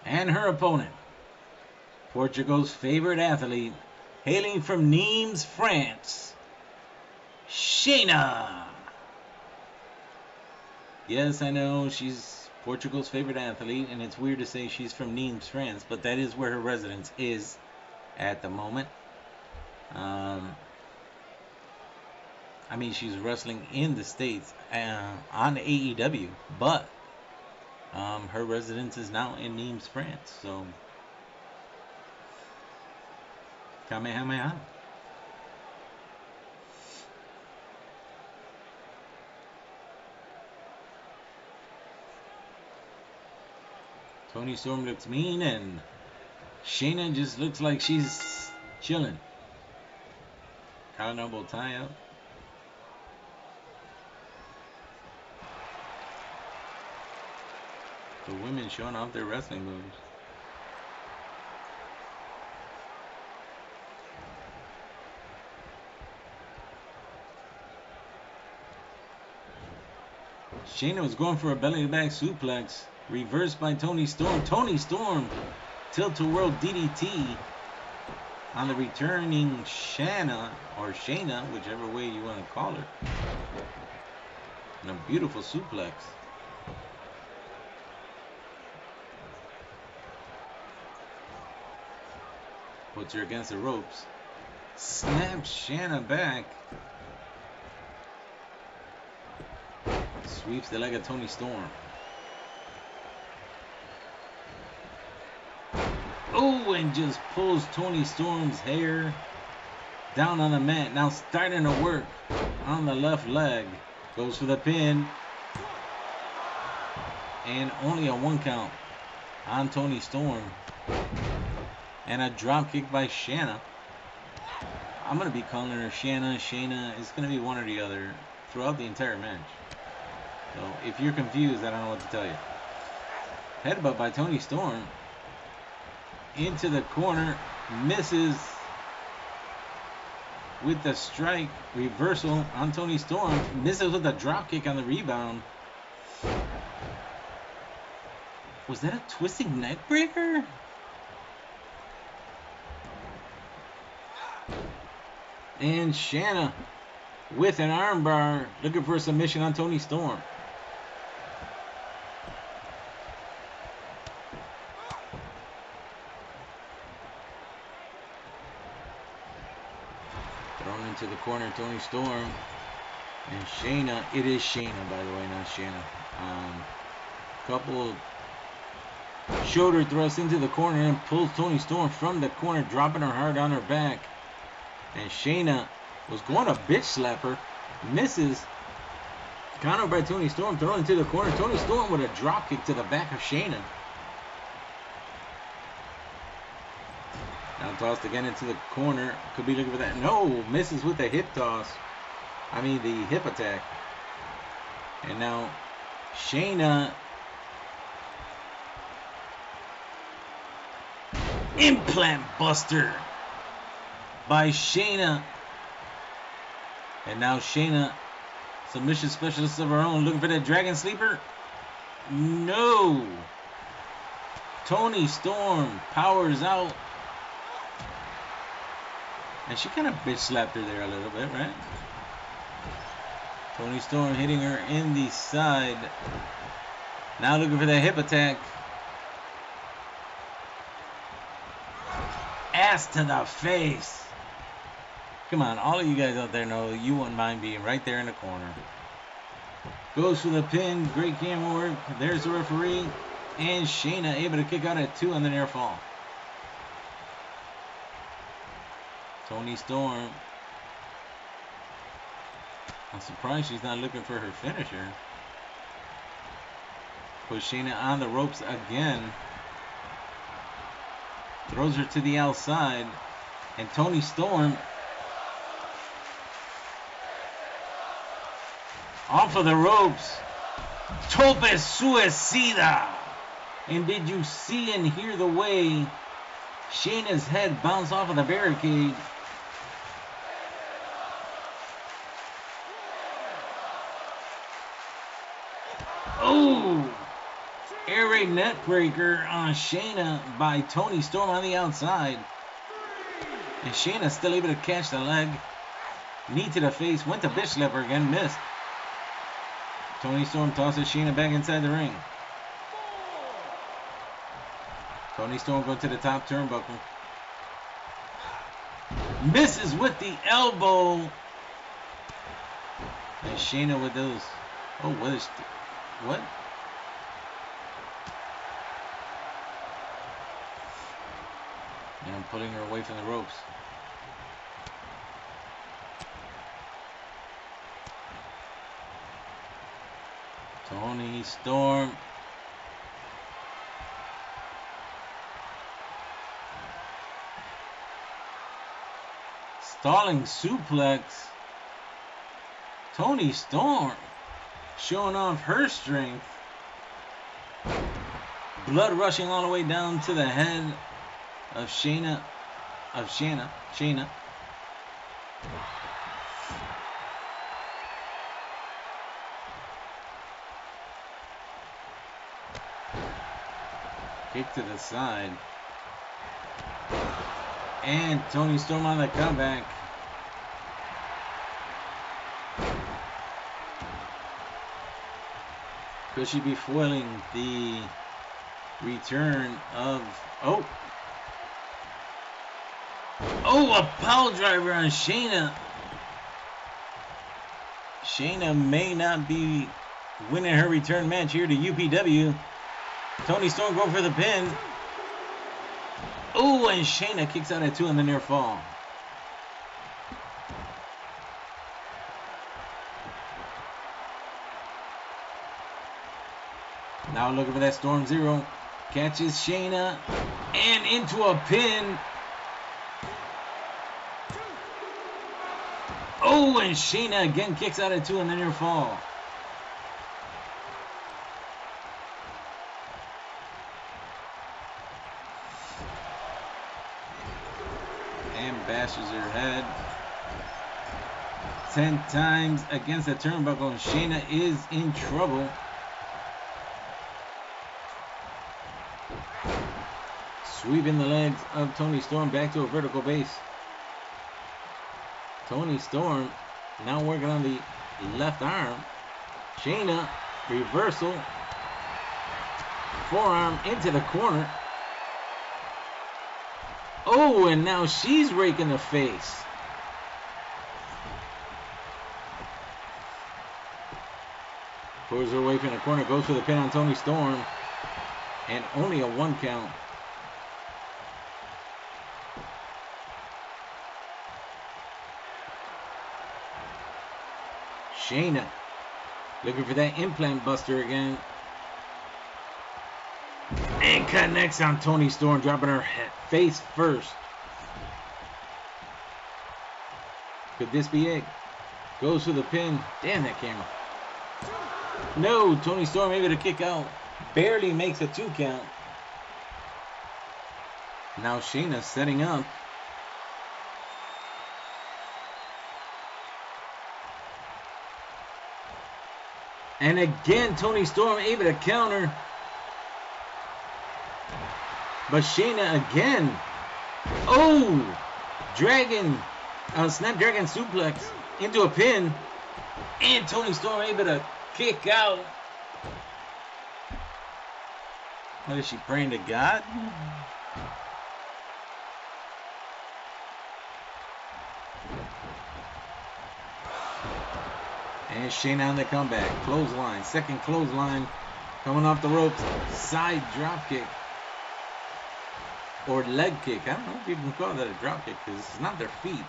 And her opponent, Portugal's favorite athlete, hailing from Nimes, France, Shayna. Yes, I know she's Portugal's favorite athlete, and it's weird to say she's from Nimes, France, but that is where her residence is at the moment. I mean, she's wrestling in the States on AEW, but her residence is now in Nimes, France. So, Kamehameha. Toni Storm looks mean, and Shayna just looks like she's chilling. Collar elbow tie up. The women showing off their wrestling moves. Shayna was going for a belly-to-back suplex. Reversed by Toni Storm. Toni Storm tilt-a-whirl DDT on the returning Shayna, or Shayna, whichever way you want to call her. And a beautiful suplex. Puts her against the ropes. Snaps Shayna back. Sweeps the leg of Toni Storm. Oh, and just pulls Toni Storm's hair down on the mat. Now starting to work on the left leg. Goes for the pin. And only a 1 count on Toni Storm. And a drop kick by Shayna. I'm going to be calling her Shayna. Shayna is going to be one or the other throughout the entire match. So if you're confused, I don't know what to tell you. Headbutt by Toni Storm. Into the corner. Misses with the strike. Reversal on Toni Storm. Misses with a drop kick on the rebound. Was that a twisting neck breaker? And Shayna with an armbar, looking for a submission on Toni Storm. Thrown into the corner, Toni Storm. And Shayna, it is Shayna, by the way, not Shayna. Couple shoulder thrusts into the corner and pulls Toni Storm from the corner, dropping her hard on her back. And Shayna was going to bitch slap her. Misses. Countered by Toni Storm. Thrown into the corner. Toni Storm with a drop kick to the back of Shayna. Now tossed again into the corner. Could be looking for that. No. Misses with the hip toss. I mean the hip attack. And now Shayna Implant Buster by Shayna. And now Shayna, submission specialist of her own, looking for that Dragon Sleeper. No. Toni Storm powers out. And she kind of bitch slapped her there a little bit, right? Toni Storm hitting her in the side. Now looking for that hip attack. Ass to the face. Come on, all of you guys out there know you wouldn't mind being right there in the corner. Goes for the pin. Great camera work. There's the referee. And Shayna able to kick out at 2 on the near fall. Toni Storm. I'm surprised she's not looking for her finisher. Puts Shayna on the ropes again. Throws her to the outside. And Toni Storm off of the ropes. Tope Suicida. And did you see and hear the way Shayna's head bounced off of the barricade? Oh! Air raid net breaker on Shayna by Toni Storm on the outside. And Shayna still able to catch the leg. Knee to the face. Went to bitch slap her again. Missed. Toni Storm tosses Shayna back inside the ring. Toni Storm going to the top turnbuckle. Misses with the elbow. And Shayna with those. Oh, what is... What? And I'm pulling her away from the ropes. Toni Storm. Stalling suplex. Toni Storm showing off her strength. Blood rushing all the way down to the head of Shayna. Shayna. Kick to the side. And Toni Storm on the comeback. Could she be foiling the return of... Oh! Oh, a pile driver on Shayna. Shayna may not be winning her return match here to UPW. Toni Storm going for the pin. Oh, and Shayna kicks out at 2 on the near fall. Now looking for that Storm Zero. Catches Shayna. And into a pin. Oh, and Shayna again kicks out at 2 on the near fall. And bashes her head 10 times against the turnbuckle. And Shayna is in trouble. Sweeping the legs of Toni Storm back to a vertical base. Toni Storm now working on the left arm. Shayna, reversal. Forearm into the corner. Oh, and now she's raking the face. Pulls her away from the corner. Goes for the pin on Toni Storm. And only a 1 count. Shayna looking for that implant buster again. And connects on Toni Storm, dropping her head, face first. Could this be it? Goes for the pin. Damn that camera. No, Toni Storm able to kick out. Barely makes a 2 count. Now Shayna setting up. And again, Toni Storm able to counter. But Shayna again. Oh! Snapdragon suplex into a pin. And Toni Storm able to kick out. What is she praying to God? And Shayna on the comeback. Clothesline. Second clothesline. Coming off the ropes. Side drop kick. Or leg kick. I don't know if you can call that a drop kick because it's not their feet.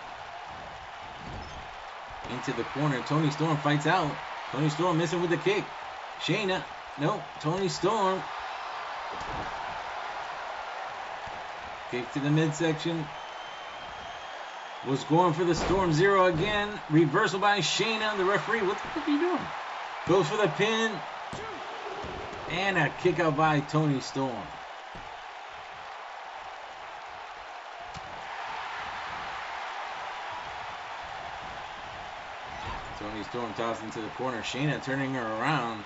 Into the corner. Toni Storm fights out. Toni Storm missing with the kick. Shayna. No. Toni Storm. Kick to the midsection. Was going for the Storm Zero again. Reversal by Shayna. The referee, what the fuck are you doing? Goes for the pin. And a kick out by Toni Storm. Toni Storm tossed into the corner. Shayna turning her around.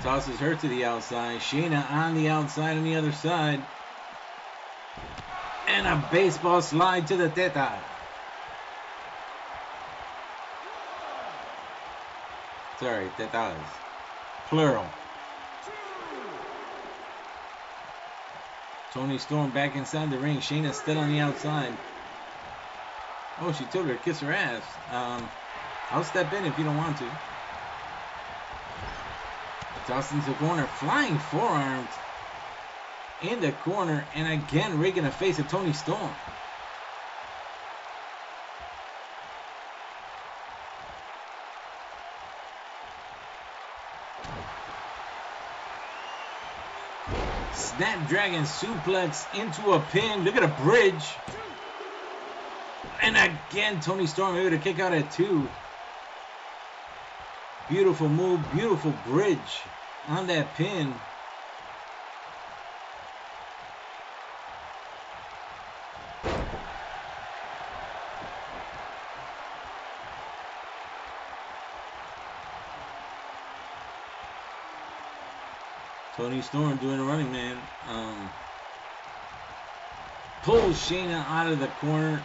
Tosses her to the outside. Shayna on the outside on the other side. And a baseball slide to the teta. Sorry, tetas. Plural. Toni Storm back inside the ring. Shayna still on the outside. Oh, she told her to kiss her ass. I'll step in if you don't want to. Tossed into the corner. Flying forearms. In the corner. And again, rigging the face of Toni Storm. Snapdragon suplex into a pin. Look at a bridge. And again, Toni Storm able to kick out at 2. Beautiful move. Beautiful bridge on that pin. Toni Storm doing a running man. Pulls Shayna out of the corner.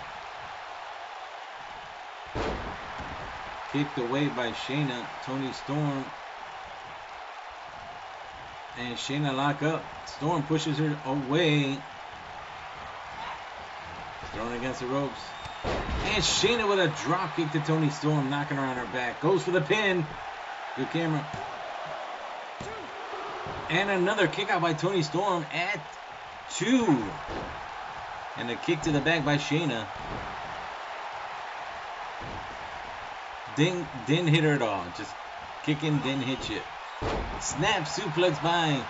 Kicked away by Shayna. Toni Storm. And Shayna lock up. Storm pushes her away. Thrown against the ropes. And Shayna with a drop kick to Toni Storm, knocking her on her back. Goes for the pin. Good camera. And another kick out by Toni Storm at 2. And a kick to the back by Shayna. Didn't hit her at all. Just kicking, didn't hit shit. Snap suplex by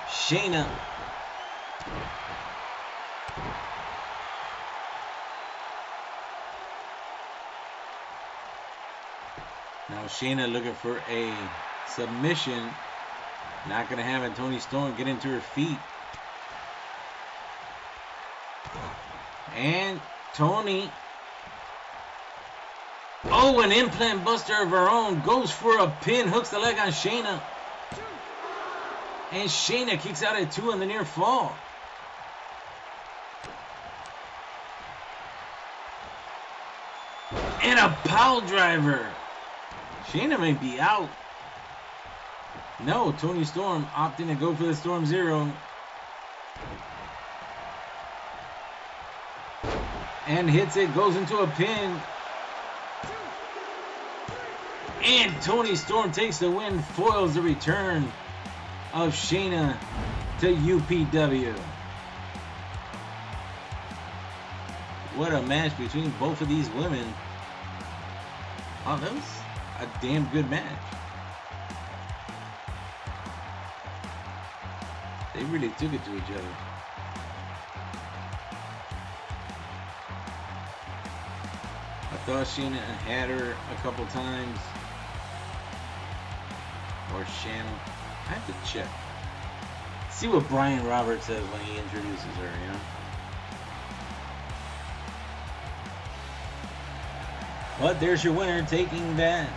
Shayna. Now Shayna looking for a submission. Not going to have it. Toni Storm get into her feet. And Toni. Oh, an implant buster of her own. Goes for a pin. Hooks the leg on Shayna. And Shayna kicks out at 2 on the near fall. And a pile driver. Shayna may be out. No, Toni Storm opting to go for the Storm Zero. And hits it, goes into a pin. And Toni Storm takes the win, foils the return of Shayna to UPW. What a match between both of these women. Oh, that was a damn good match. They really took it to each other. I thought Shayna had her a couple times. Or Shannon. I have to check. See what Brian Roberts says when he introduces her, you know? But there's your winner, taking that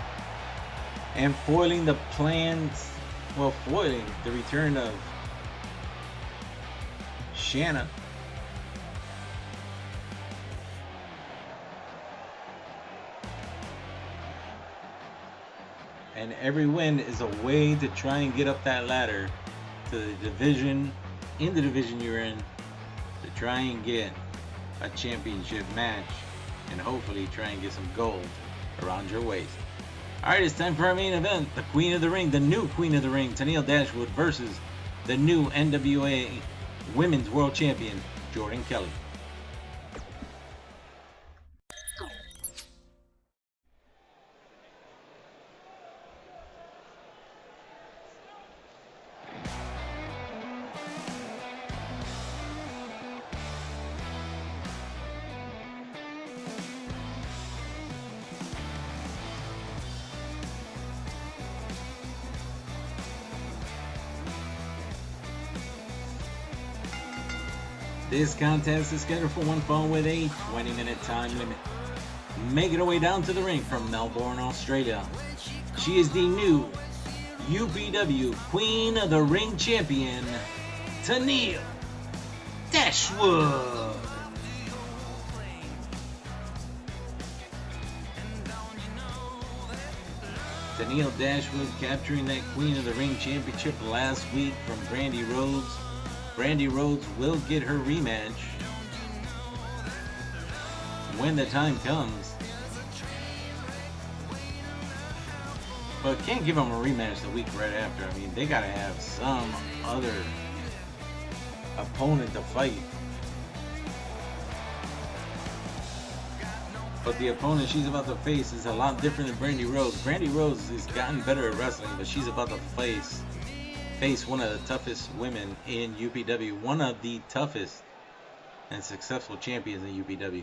and foiling the plans, well, foiling the return of Shanna. And every win is a way to try and get up that ladder to the division, in the division you're in, to try and get a championship match and hopefully try and get some gold around your waist. Alright, it's time for our main event. The Queen of the Ring, the new Queen of the Ring, Tennille Dashwood versus the new NWA Women's World Champion, Jordan Kelly. This contest is scheduled for one fall with a 20-minute time limit. Making her way down to the ring from Melbourne, Australia, she is the new UPW Queen of the Ring Champion, Tennille Dashwood. Tennille Dashwood capturing that Queen of the Ring Championship last week from Brandy Rhodes. Brandy Rhodes will get her rematch when the time comes, but can't give them a rematch the week right after. I mean, they gotta have some other opponent to fight. But the opponent she's about to face is a lot different than Brandy Rhodes. Brandy Rhodes has gotten better at wrestling, but she's about to face one of the toughest women in UPW, one of the toughest and successful champions in UPW.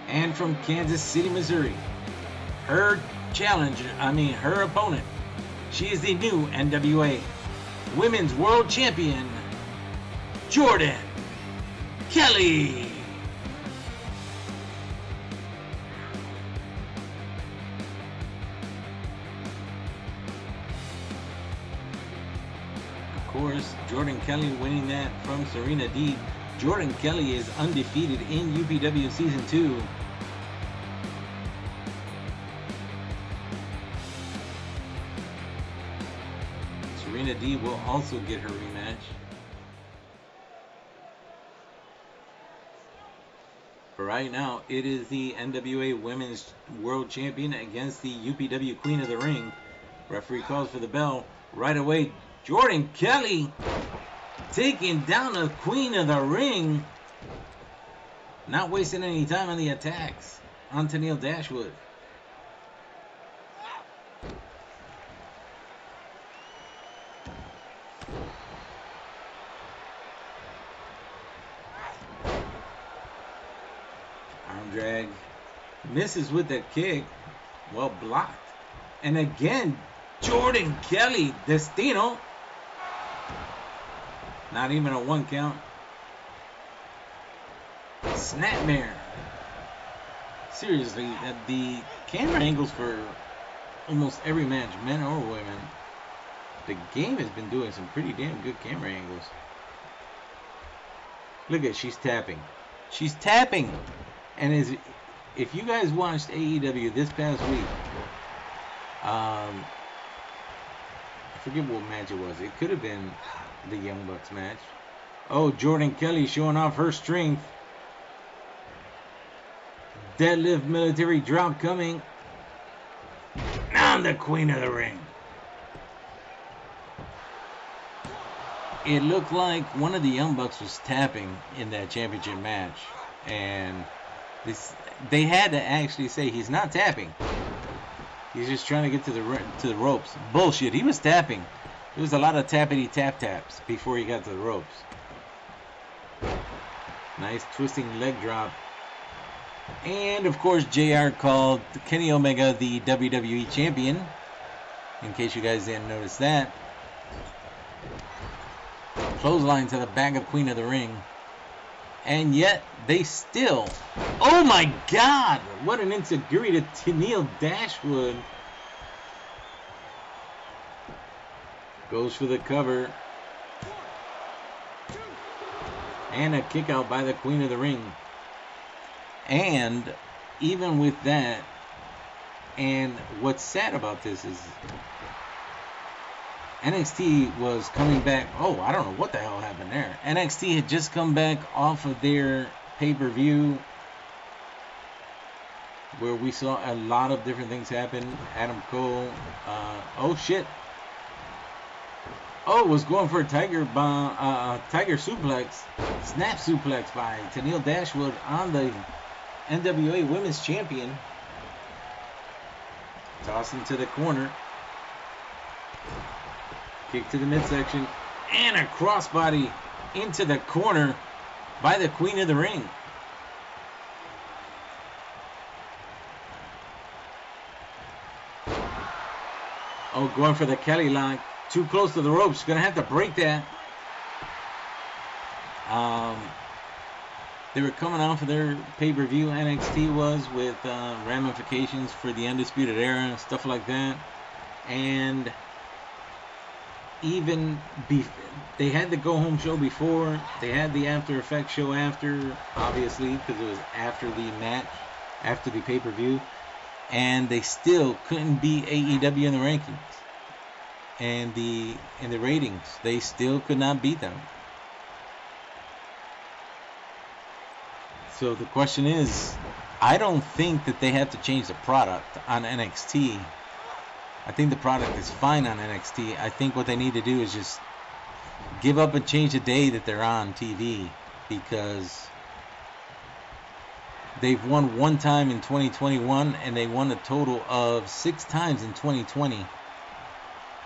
And from Kansas City, Missouri, her opponent, she is the new NWA Women's World Champion, Jordan Kelly. Of course, Jordan Kelly winning that from Serena Deeb. Jordan Kelly is undefeated in UPW Season 2. Serena Deeb will also get her rematch. But right now, it is the NWA Women's World Champion against the UPW Queen of the Ring. Referee calls for the bell. Right away, Jordan Kelly taking down the Queen of the Ring. Not wasting any time on the attacks on Tennille Dashwood. Arm drag. Misses with the kick. Well blocked. And again, Jordan Kelly, Destino. Not even a 1 count. Snapmare. Seriously, the camera angles for almost every match, men or women, the game has been doing some pretty damn good camera angles. Look at, she's tapping. She's tapping. And if you guys watched AEW this past week, I forget what match it was. It could have been the Young Bucks match. Oh, Jordan Kelly showing off her strength. Deadlift military drop coming. Now the Queen of the Ring. It looked like one of the Young Bucks was tapping in that championship match. And they had to actually say he's not tapping. He's just trying to get to the ropes. Bullshit. He was tapping. There was a lot of tappity taps before he got to the ropes. Nice twisting leg drop. And, of course, JR called Kenny Omega the WWE Champion, in case you guys didn't notice that. Clothesline to the back of Queen of the Ring. And yet, they still... Oh, my God! What an enziguri to Tennille Dashwood. Goes for the cover. And a kick out by the Queen of the Ring. And even with that, and what's sad about this is NXT was coming back. Oh, I don't know what the hell happened there. NXT had just come back off of their pay-per-view where we saw a lot of different things happen. Adam Cole. Oh, shit. Oh, was going for a tiger bomb, tiger suplex, snap suplex by Tennille Dashwood on the NWA Women's Champion. Toss into the corner. Kick to the midsection. And a crossbody into the corner by the Queen of the Ring. Oh, going for the Kelly lock. Too close to the ropes. Gonna have to break that. They were coming off of their pay-per-view. NXT was with ramifications for the Undisputed Era and stuff like that. And even they had the go-home show before. They had the After Effects show after, obviously, because it was after the match, after the pay-per-view. And they still couldn't beat AEW in the rankings. And in the ratings, they still could not beat them. So the question is, I don't think that they have to change the product on NXT. I think the product is fine on NXT. I think what they need to do is just give up and change the day that they're on TV, because they've won one time in 2021 and they won a total of 6 times in 2020.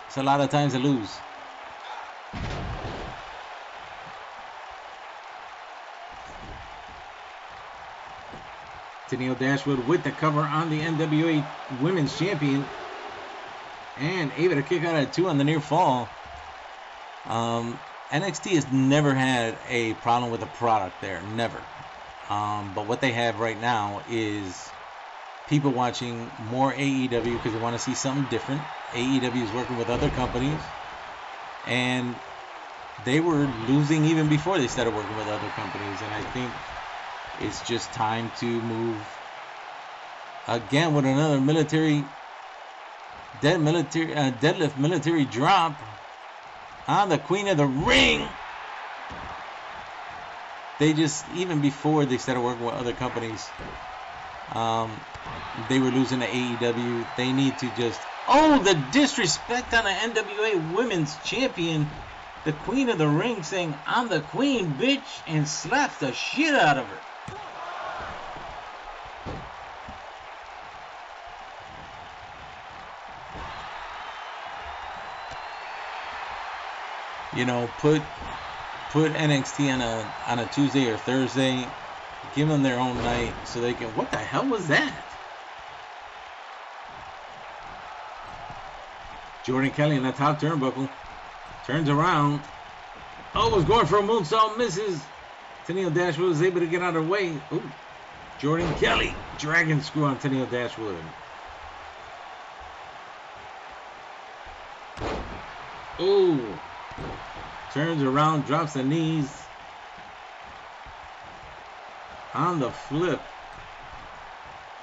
It's a lot of times to lose. Tennille Dashwood with the cover on the NWA Women's Champion. And able to kick out at 2 on the near fall. NXT has never had a problem with the product there. Never. But what they have right now is people watching more AEW because they want to see something different. AEW is working with other companies, and they were losing even before they started working with other companies. And I think it's just time to move again with another deadlift military drop on the Queen of the Ring. They just, even before they started working with other companies, they were losing to AEW. They need to just... Oh, the disrespect on the NWA Women's Champion. The Queen of the Ring saying, "I'm the Queen, bitch," and slaps the shit out of her. You know, put NXT on a Tuesday or Thursday. Give them their own night so they can... What the hell was that? Jordan Kelly in the top turnbuckle. Turns around. Oh, was going for a moonsault. Misses. Tennille Dashwood was able to get out of the way. Ooh. Jordan Kelly. Dragon screw on Tennille Dashwood. Ooh. Turns around. Drops the knees. On the flip.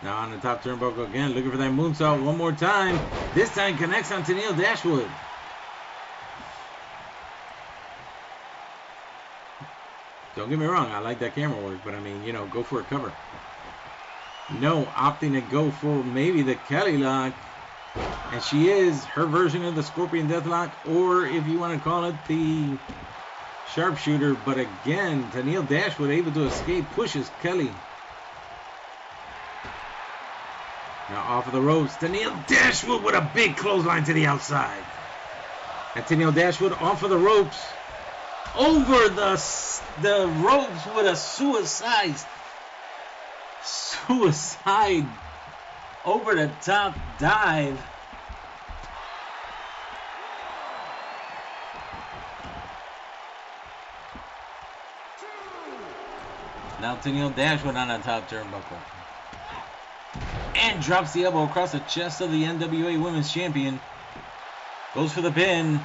Now on the top turnbuckle again, looking for that moonsault one more time. This time connects on Tennille Dashwood. Don't get me wrong, I like that camera work, but I mean, you know, go for a cover. No, opting to go for maybe the Kelly lock. And she is her version of the Scorpion Deathlock, or if you want to call it the Sharpshooter. But again, Tennille Dashwood able to escape, pushes Kelly. Now off of the ropes, Tennille Dashwood with a big clothesline to the outside. And Tennille Dashwood off of the ropes. Over the ropes with a suicide suicide over the top dive. Now Tennille Dashwood on the top turnbuckle. And drops the elbow across the chest of the NWA Women's Champion. Goes for the pin.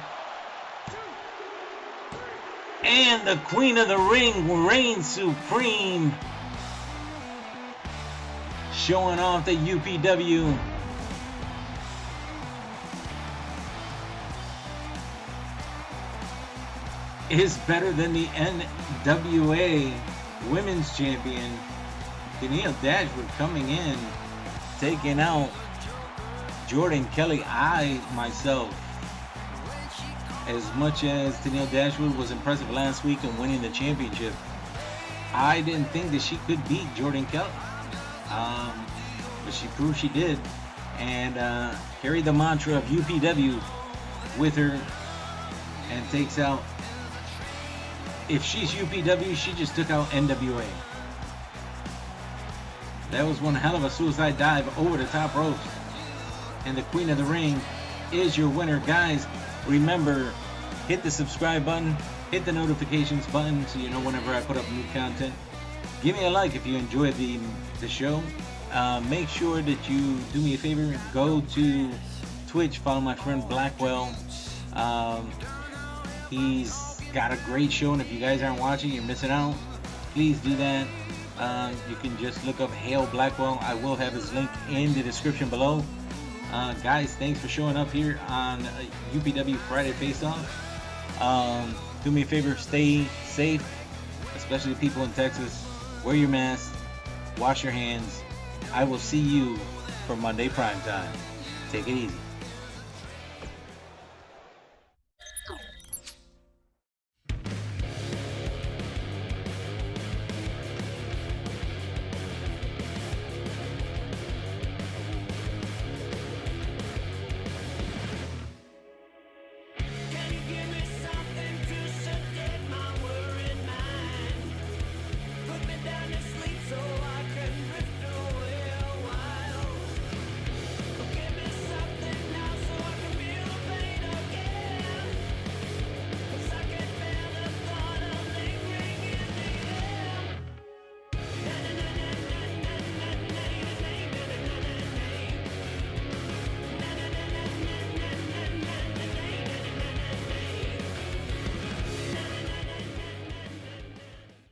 And the Queen of the Ring reigns supreme. Showing off the UPW. Is better than the NWA Women's Champion. Tennille Dashwood coming in, taking out Jordan Kelly. I myself, as much as Tennille Dashwood was impressive last week in winning the championship, I didn't think that she could beat Jordan Kelly. But she proved she did, and carried the mantra of UPW with her, and takes out. If she's UPW, she just took out NWA. That was one hell of a suicide dive over the top ropes. And the Queen of the Ring is your winner. Guys, remember, hit the subscribe button, hit the notifications button so you know whenever I put up new content. Give me a like if you enjoyed the show. Make sure that you do me a favor, go to Twitch, follow my friend Blackwell. He's got a great show, and if you guys aren't watching, you're missing out. Please do that. You can just look up Hail Blackwell. I will have his link in the description below. Guys, thanks for showing up here on UPW Friday Face Off. Do me a favor, stay safe, especially the people in Texas. Wear your mask, wash your hands. I will see you for Monday Prime Time. Take it easy.